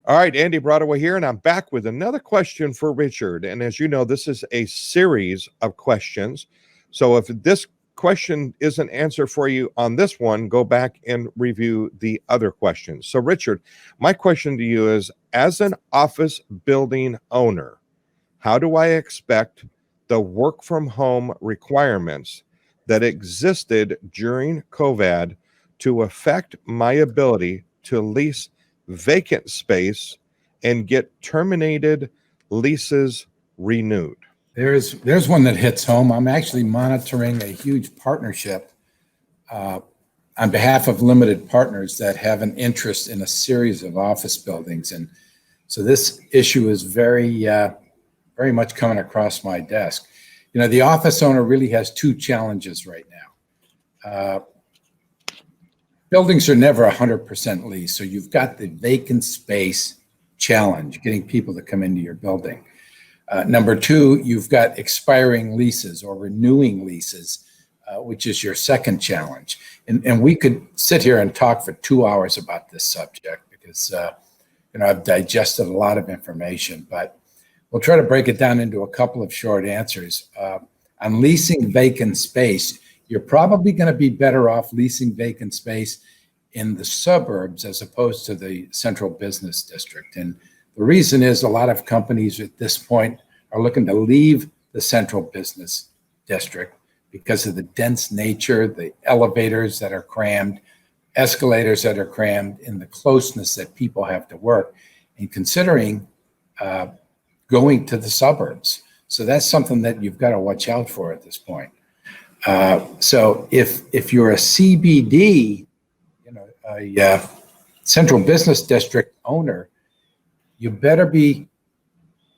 All right, Andy Broadway here, and I'm back with another question for Richard. And as you know, this is a series of questions. So if this question isn't answered for you on this one, go back and review the other questions. So Richard, my question to you is, as an office building owner, how do I expect the work from home requirements that existed during COVID to affect my ability to lease vacant space and get terminated leases renewed? There's one that hits home. I'm actually monitoring a huge partnership on behalf of limited partners that have an interest in a series of office buildings. And so this issue is very much coming across my desk. You know, the office owner really has two challenges right now. Buildings are never 100% leased, so you've got the vacant space challenge, getting people to come into your building. Number two, you've got expiring leases or renewing leases, which is your second challenge. And we could sit here and talk for 2 hours about this subject because I've digested a lot of information, but we'll try to break it down into a couple of short answers. On leasing vacant space, you're probably going to be better off leasing vacant space in the suburbs as opposed to the central business district. And the reason is a lot of companies at this point are looking to leave the central business district because of the dense nature, the elevators that are crammed, escalators that are crammed, and the closeness that people have to work, and considering going to the suburbs. So that's something that you've got to watch out for at this point. So if you're a CBD, a central business district owner, you better be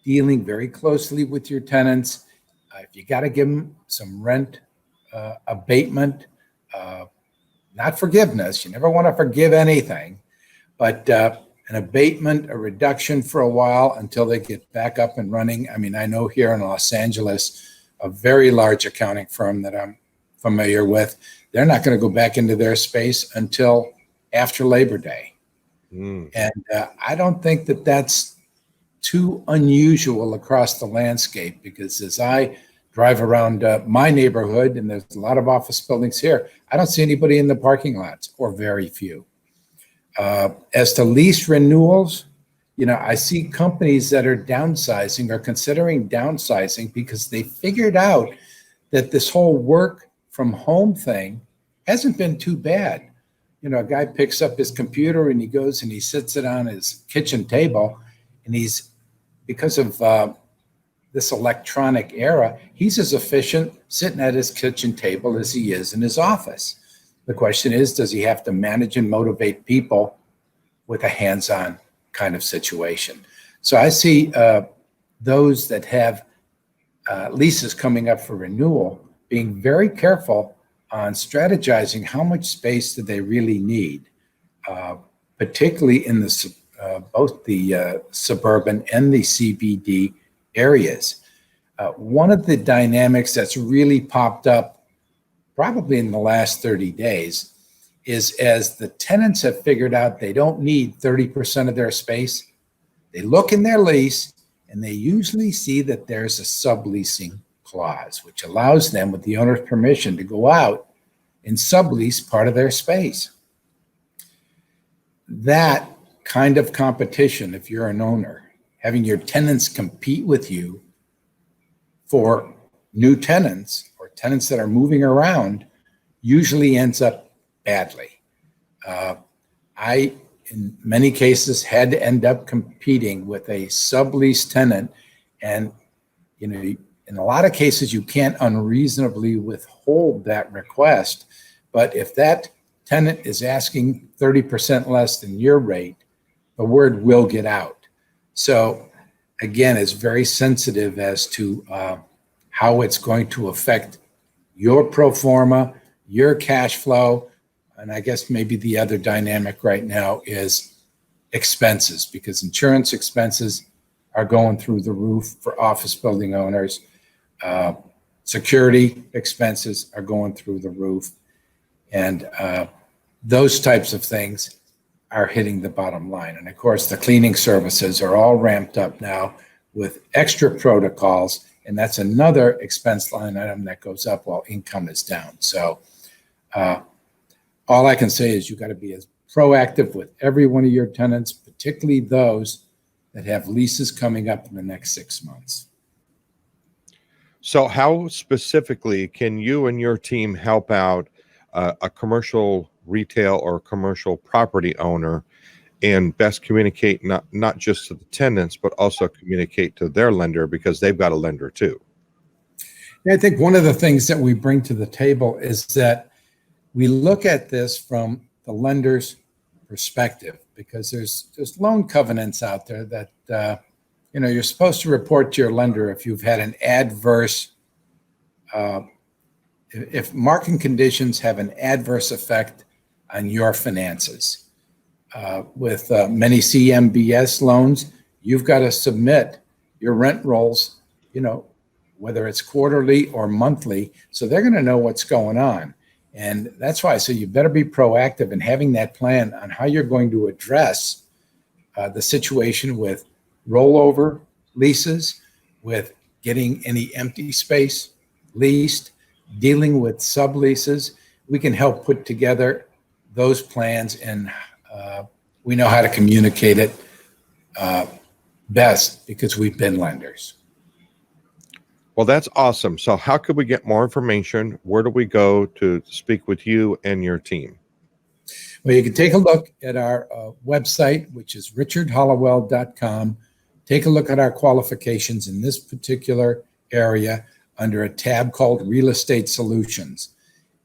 dealing very closely with your tenants. If you got to give them some rent abatement, not forgiveness, you never want to forgive anything, but an abatement, a reduction for a while until they get back up and running. I mean, I know here in Los Angeles, a very large accounting firm that I'm familiar with, they're not going to go back into their space until after Labor Day. And I don't think that that's too unusual across the landscape, because as I drive around my neighborhood, and there's a lot of office buildings here, I don't see anybody in the parking lots, or very few. As to lease renewals, I see companies that are downsizing or considering downsizing because they figured out that this whole work from home thing hasn't been too bad. A guy picks up his computer and he goes and he sits it on his kitchen table, and because of this electronic era, he's as efficient sitting at his kitchen table as he is in his office. The question is, does he have to manage and motivate people with a hands-on kind of situation? So I see those that have leases coming up for renewal being very careful on strategizing how much space do they really need, particularly in both the suburban and the CBD areas. One of the dynamics that's really popped up probably in the last 30 days is, as the tenants have figured out they don't need 30% of their space, they look in their lease and they usually see that there's a subleasing clause, which allows them, with the owner's permission, to go out and sublease part of their space. That kind of competition, if you're an owner, having your tenants compete with you for new tenants or tenants that are moving around, usually ends up badly. I, in many cases, had to end up competing with a sublease tenant, and in a lot of cases, you can't unreasonably withhold that request. But if that tenant is asking 30% less than your rate, the word will get out. So again, it's very sensitive as to how it's going to affect your pro forma, your cash flow. And I guess maybe the other dynamic right now is expenses, because insurance expenses are going through the roof for office building owners. Security expenses are going through the roof, and those types of things are hitting the bottom line. And of course, the cleaning services are all ramped up now with extra protocols, and that's another expense line item that goes up while income is down. So all I can say is you got to be as proactive with every one of your tenants, particularly those that have leases coming up in the next 6 months. So how specifically can you and your team help out a commercial retail or commercial property owner and best communicate not just to the tenants, but also communicate to their lender, because they've got a lender too? I think one of the things that we bring to the table is that we look at this from the lender's perspective, because there's loan covenants out there that you're supposed to report to your lender if you've had an adverse, if market conditions have an adverse effect on your finances. With many CMBS loans, you've got to submit your rent rolls, whether it's quarterly or monthly, so they're going to know what's going on. And that's why I say you better be proactive in having that plan on how you're going to address the situation with rollover leases, with getting any empty space leased, dealing with subleases. We can help put together those plans, and we know how to communicate it best because we've been lenders. Well, that's awesome. So how could we get more information? Where do we go to speak with you and your team? Well, you can take a look at our website, which is richardhollowell.com. Take a look at our qualifications in this particular area under a tab called Real Estate Solutions.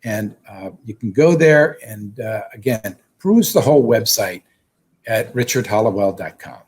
And you can go there and, again, peruse the whole website at richardhollowell.com.